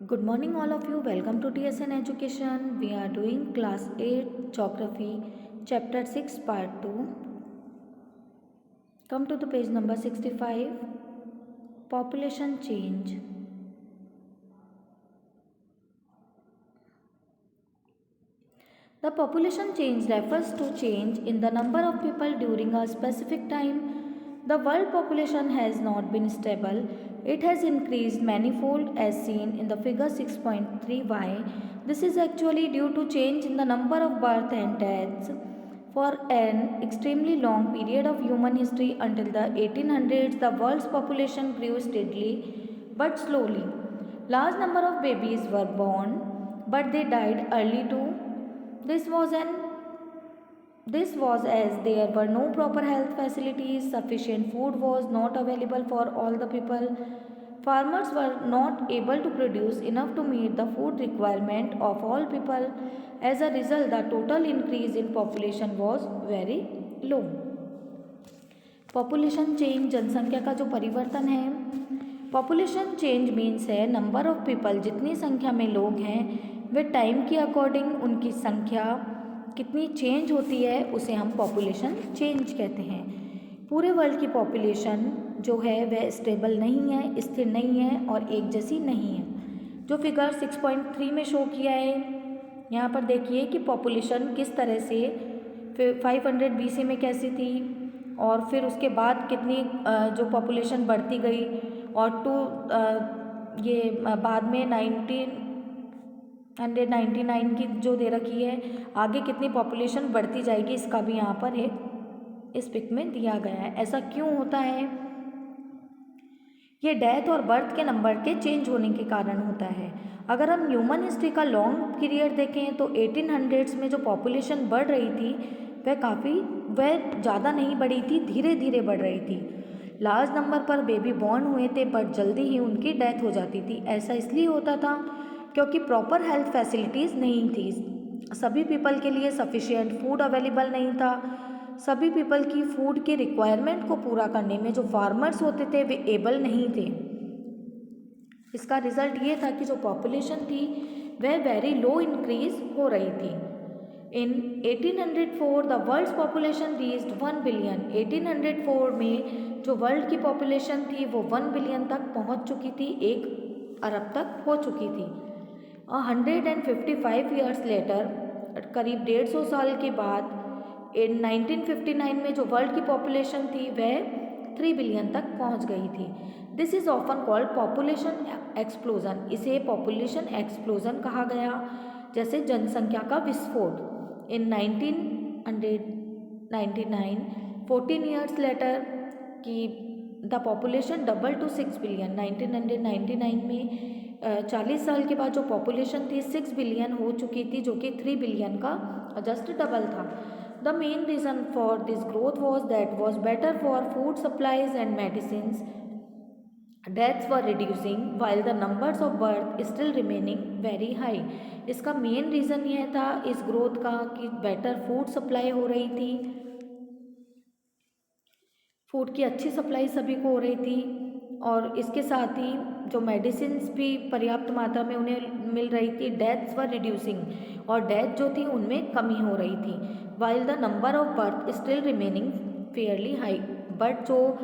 Good morning, all of you. Welcome to TSN Education. We are doing class 8 Geography, chapter 6, part 2. Come to the page number 65. Population change. The population change refers to change in the number of people during a specific time. The world population has not been stable. It has increased manifold as seen in the figure 6.3y. This is actually due to change in the number of birth and deaths. For an extremely long period of human history until the 1800s, the world's population grew steadily but slowly. Large number of babies were born, but they died early too. This was as there were no proper health facilities, sufficient food was not available for all the people. Farmers were not able to produce enough to meet the food requirement of all people. As a result, the total increase in population was very low. Population change जनसंख्या का जो परिवर्तन है. Population change means है number of people, जितनी संख्या में लोग हैं वे टाइम के अकॉर्डिंग उनकी संख्या कितनी चेंज होती है उसे हम पॉपुलेशन चेंज कहते हैं. पूरे वर्ल्ड की पॉपुलेशन जो है वह स्टेबल नहीं है, स्थिर नहीं है और एक जैसी नहीं है. जो फिगर 6.3 में शो किया है यहाँ पर देखिए कि पॉपुलेशन किस तरह से 500 BC में कैसी थी और फिर उसके बाद कितनी जो पॉपुलेशन बढ़ती गई और बाद में 1999 की जो दे रखी है आगे कितनी पॉपुलेशन बढ़ती जाएगी इसका भी यहाँ पर एक इस पिक में दिया गया है. ऐसा क्यों होता है? ये डेथ और बर्थ के नंबर के चेंज होने के कारण होता है. अगर हम ह्यूमन हिस्ट्री का लॉन्ग पीरियड देखें तो 1800s में जो पॉपुलेशन बढ़ रही थी वह ज़्यादा नहीं बढ़ी थी, धीरे धीरे बढ़ रही थी. लार्ज नंबर पर बेबी बॉर्न हुए थे बट जल्दी ही उनकी डेथ हो जाती थी. ऐसा इसलिए होता था क्योंकि प्रॉपर हेल्थ फैसिलिटीज़ नहीं थी. सभी पीपल के लिए सफिशिएंट फूड अवेलेबल नहीं था. सभी पीपल की फूड के रिक्वायरमेंट को पूरा करने में जो फार्मर्स होते थे वे एबल नहीं थे. इसका रिजल्ट ये था कि जो पॉपुलेशन थी वह वेरी लो इंक्रीज हो रही थी. In 1804 the world's population reached 1 billion. 1804 में जो वर्ल्ड की पॉपुलेशन थी वो 1 बिलियन तक पहुंच चुकी थी, 1 अरब तक हो चुकी थी. 155 ईयर्स लेटर, करीब 150 साल के बाद इन 1959 में जो वर्ल्ड की पॉपुलेशन थी वह 3 बिलियन तक पहुंच गई थी. This is often called population explosion. इसे पॉपुलेशन एक्सप्लोजन कहा गया, जैसे जनसंख्या का विस्फोट. इन 1999 14 ईयर्स लेटर की the population double two 6 billion. 1999 में 40 साल के बाद जो पॉपुलेशन थी 6 बिलियन हो चुकी थी, जो कि 3 बिलियन का जस्ट डबल था. The main reason for this growth was that was better for food supplies and medicines. Deaths were reducing while the numbers of birth still remaining very high. इसका main reason यह था इस growth का कि better food supply हो रही थी, food की अच्छी सप्लाई सभी को हो रही थी और इसके साथ ही जो मेडिसिन्स भी पर्याप्त मात्रा में उन्हें मिल रही थी. डेथ्स वर रिड्यूसिंग और डेथ जो थी उनमें कमी हो रही थी. While the number of birth still remaining fairly high. But जो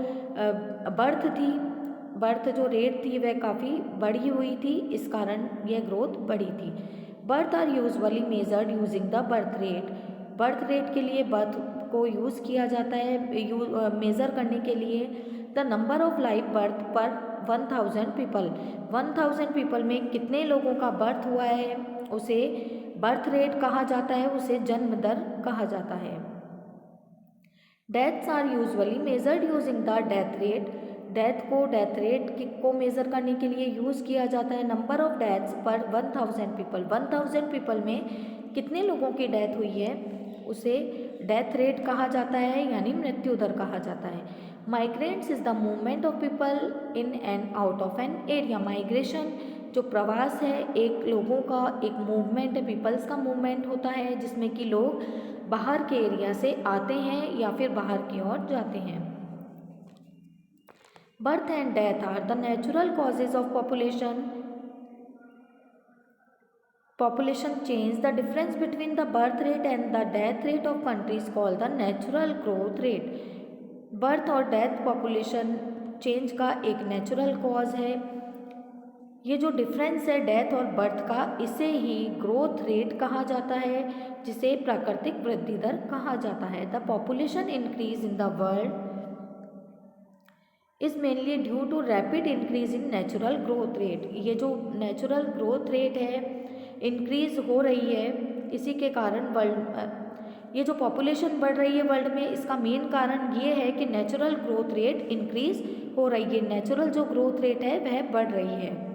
बर्थ जो रेट थी वह काफ़ी बढ़ी हुई थी, इस कारण यह ग्रोथ बढ़ी थी. Birth are usually measured using the birth rate. Birth rate के लिए बर्थ को यूज़ किया जाता है मेज़र करने के लिए. The number of live birth पर 1000 पीपल. 1000 पीपल में कितने लोगों का बर्थ हुआ है उसे बर्थ रेट कहा जाता है, उसे जन्म दर कहा जाता है. Deaths are usually measured using the death rate. Death को मेज़र करने के लिए यूज़ किया जाता है. नंबर ऑफ डेथ्स पर 1000 पीपल. 1000 पीपल में कितने लोगों की डेथ हुई है उसे डेथ रेट कहा जाता है, यानी मृत्यु दर कहा जाता है. Migrants is the movement of people in and out of an area. Migration जो प्रवास है एक लोगों का एक मूवमेंट है, पीपल्स का मूवमेंट होता है जिसमें कि लोग बाहर के एरिया से आते हैं या फिर बाहर की ओर जाते हैं. Birth and death are the natural causes of population. population change, the difference between the birth rate and the death rate of country is called the natural growth rate. Birth और डेथ पॉपुलेशन चेंज का एक natural cause है। ये जो difference है death और birth का, इसे ही ग्रोथ रेट कहा जाता है, जिसे प्राकृतिक वृद्धि दर कहा जाता है। The population increase in the world is mainly due to rapid increase in natural growth rate. ये जो नेचुरल ग्रोथ रेट है इंक्रीज हो रही है, इसी के कारण ये जो पॉपुलेशन बढ़ रही है वर्ल्ड में, इसका मेन कारण ये है कि नेचुरल ग्रोथ रेट इंक्रीज हो रही है। नेचुरल जो ग्रोथ रेट है वह बढ़ रही है।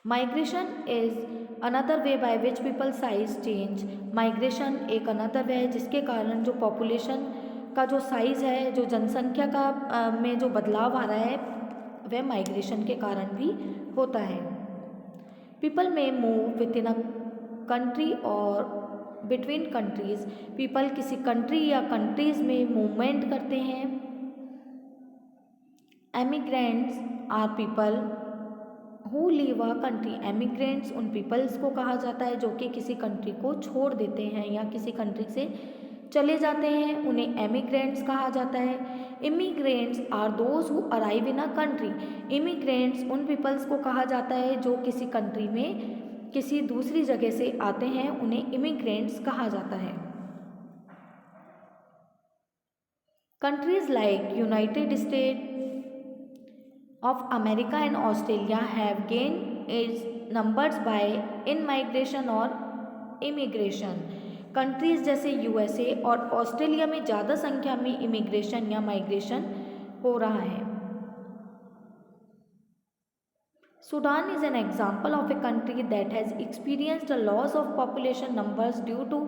Migration is another way by which people size change. Migration एक अनदर वे है जिसके कारण जो पॉपुलेशन का जो साइज है, जो जनसंख्या का में जो बदलाव आ रहा है, वह माइग्रेशन के कारण भी होता है। पीपल में move within a country और बिटवीन कंट्रीज। पीपल किसी कंट्री या कंट्रीज में मूवमेंट करते हैं। Emigrants are people who leave a country. Emigrants उन पीपल्स को कहा जाता है जो कि किसी कंट्री को छोड़ देते हैं या किसी कंट्री से चले जाते हैं, उन्हें एमिग्रेंट्स कहा जाता है। Immigrants are those who arrive in a country. Immigrants उन पीपल्स को कहा जाता है जो किसी कंट्री में किसी दूसरी जगह से आते हैं, उन्हें इमिग्रेंट्स कहा जाता है। Countries like United state of America and Australia have gained its numbers by in migration और immigration। कंट्रीज जैसे यूएसए और ऑस्ट्रेलिया में ज़्यादा संख्या में इमिग्रेशन या माइग्रेशन हो रहा है। Sudan is an example of a country that has experienced a loss of population numbers due to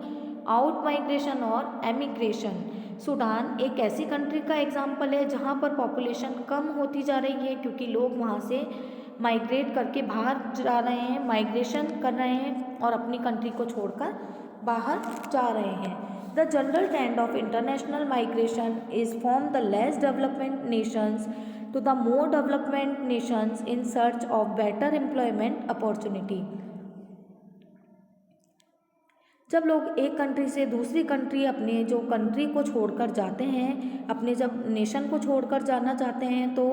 out migration और emigration। सूडान एक ऐसी कंट्री का एग्जाम्पल है जहाँ पर पॉपुलेशन कम होती जा रही है क्योंकि लोग वहाँ से माइग्रेट करके बाहर जा रहे हैं, माइग्रेशन कर रहे हैं और अपनी कंट्री को छोड़कर बाहर जा रहे हैं। The general trend of international migration is from the less development Nations to the more development nations in search of better employment opportunity। जब लोग एक कंट्री से दूसरी कंट्री अपने जो कंट्री को छोड़कर जाते हैं, अपने जब नेशन को छोड़कर जाना चाहते हैं, तो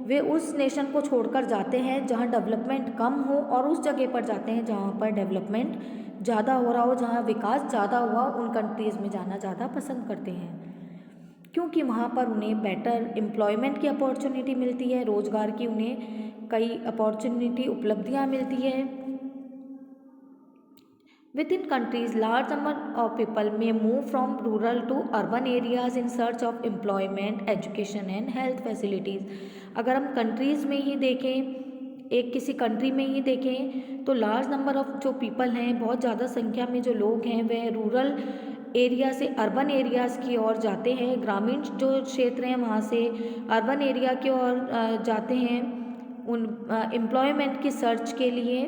वे उस नेशन को छोड़कर जाते हैं जहां डेवलपमेंट कम हो और उस जगह पर जाते हैं जहां पर डेवलपमेंट ज़्यादा हो रहा हो, जहां विकास ज़्यादा हुआ, उन कंट्रीज़ में जाना ज़्यादा पसंद करते हैं क्योंकि वहाँ पर उन्हें बेटर एम्प्लॉयमेंट की अपॉर्चुनिटी मिलती है, रोज़गार की उन्हें कई अपॉर्चुनिटी उपलब्धियाँ मिलती है। Within countries large number of people may move from rural to urban areas in search of employment, education and health facilities. अगर हम कंट्रीज़ में ही देखें, एक किसी कंट्री में ही देखें, तो लार्ज नंबर ऑफ जो पीपल हैं, बहुत ज़्यादा संख्या में जो लोग हैं, वह रूरल एरिया से अर्बन एरियाज़ की ओर जाते हैं। ग्रामीण जो क्षेत्र हैं वहाँ से अर्बन एरिया की ओर जाते हैं उन एम्प्लॉयमेंट की सर्च के लिए,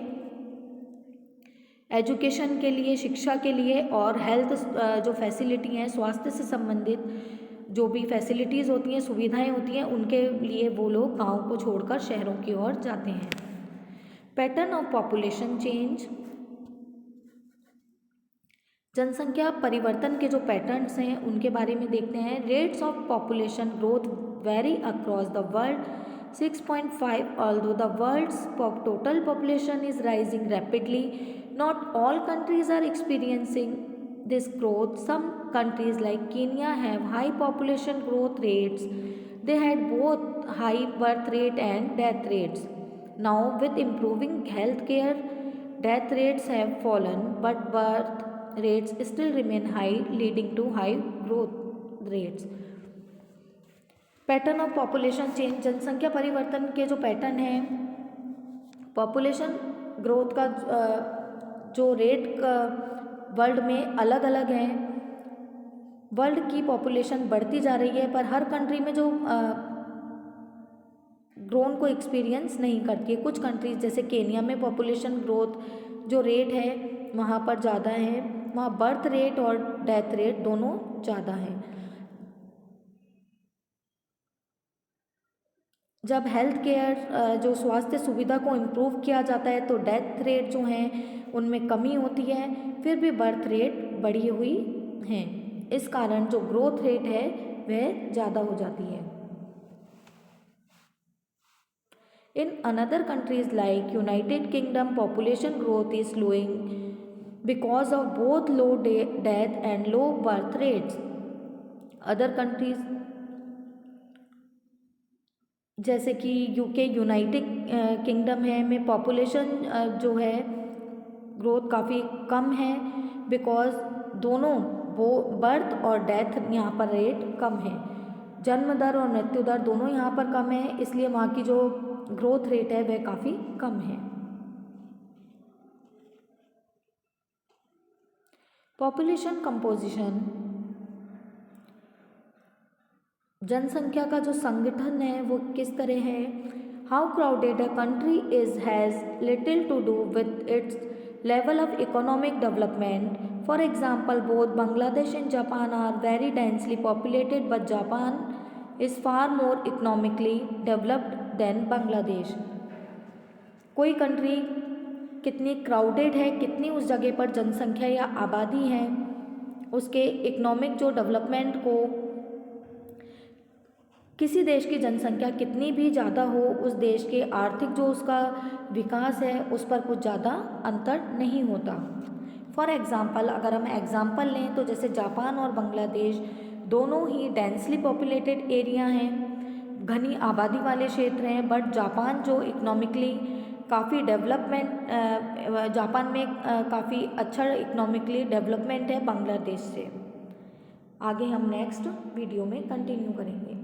एजुकेशन के लिए, शिक्षा के लिए और हेल्थ जो फैसिलिटी हैं, स्वास्थ्य से संबंधित जो भी फैसिलिटीज़ होती हैं, सुविधाएं होती हैं, उनके लिए वो लोग गाँव को छोड़कर शहरों की ओर जाते हैं। Pattern of population change. जनसंख्या परिवर्तन के जो पैटर्न्स हैं उनके बारे में देखते हैं। Rates of population growth vary across the world 6.5 although the world's total population is rising rapidly, not all countries are experiencing this growth. Some countries like Kenya have high population growth rates. They had both high birth rate and death rates. Now with improving healthcare, death rates have fallen but birth rates still remain high, leading to high growth rates. Pattern of population change. जनसंख्या परिवर्तन के जो pattern हैं, population growth का जो rate world में अलग अलग हैं। वर्ल्ड की पॉपुलेशन बढ़ती जा रही है पर हर कंट्री में जो ग्रोन को एक्सपीरियंस नहीं करती है। कुछ कंट्रीज जैसे केनिया में पॉपुलेशन ग्रोथ जो रेट है वहाँ पर ज़्यादा है, वहाँ बर्थ रेट और डेथ रेट दोनों ज़्यादा है। जब हेल्थ केयर जो स्वास्थ्य सुविधा को इम्प्रूव किया जाता है तो डेथ रेट जो हैं उनमें कमी होती है, फिर भी बर्थ रेट बढ़ी हुई हैं। इस कारण जो ग्रोथ रेट है वह ज़्यादा हो जाती है। In another countries like United Kingdom, population growth is slowing because of both low death and low birth rates. Other countries जैसे कि यूके, यूनाइटेड किंगडम है, में पॉपुलेशन जो है ग्रोथ काफ़ी कम है, बिकॉज दोनों वो बर्थ और डेथ यहाँ पर रेट कम है। जन्म दर और मृत्यु दर दोनों यहाँ पर कम है, इसलिए वहाँ की जो ग्रोथ रेट है वह काफ़ी कम है। पॉपुलेशन कंपोजिशन, जनसंख्या का जो संगठन है वो किस तरह है। How crowded a country is has little to do with its level of economic development. For example, both Bangladesh and Japan are very densely populated, but Japan is far more economically developed than Bangladesh. कोई country कितनी crowded है, कितनी उस जगह पर जनसंख्या या आबादी है, उसके इकोनॉमिक जो डेवलपमेंट को, किसी देश की जनसंख्या कितनी भी ज़्यादा हो, उस देश के आर्थिक जो उसका विकास है उस पर कुछ ज़्यादा अंतर नहीं होता। फॉर एग्ज़ाम्पल, अगर हम एग्ज़ाम्पल लें तो जैसे जापान और बांग्लादेश दोनों ही डेंसली पॉपुलेटेड एरिया हैं, घनी आबादी वाले क्षेत्र हैं, बट जापान जो इकोनॉमिकली काफ़ी डेवलपमेंट, जापान में काफ़ी अच्छा इकोनॉमिकली डेवलपमेंट है बांग्लादेश से। आगे हम नेक्स्ट वीडियो में कंटिन्यू करेंगे।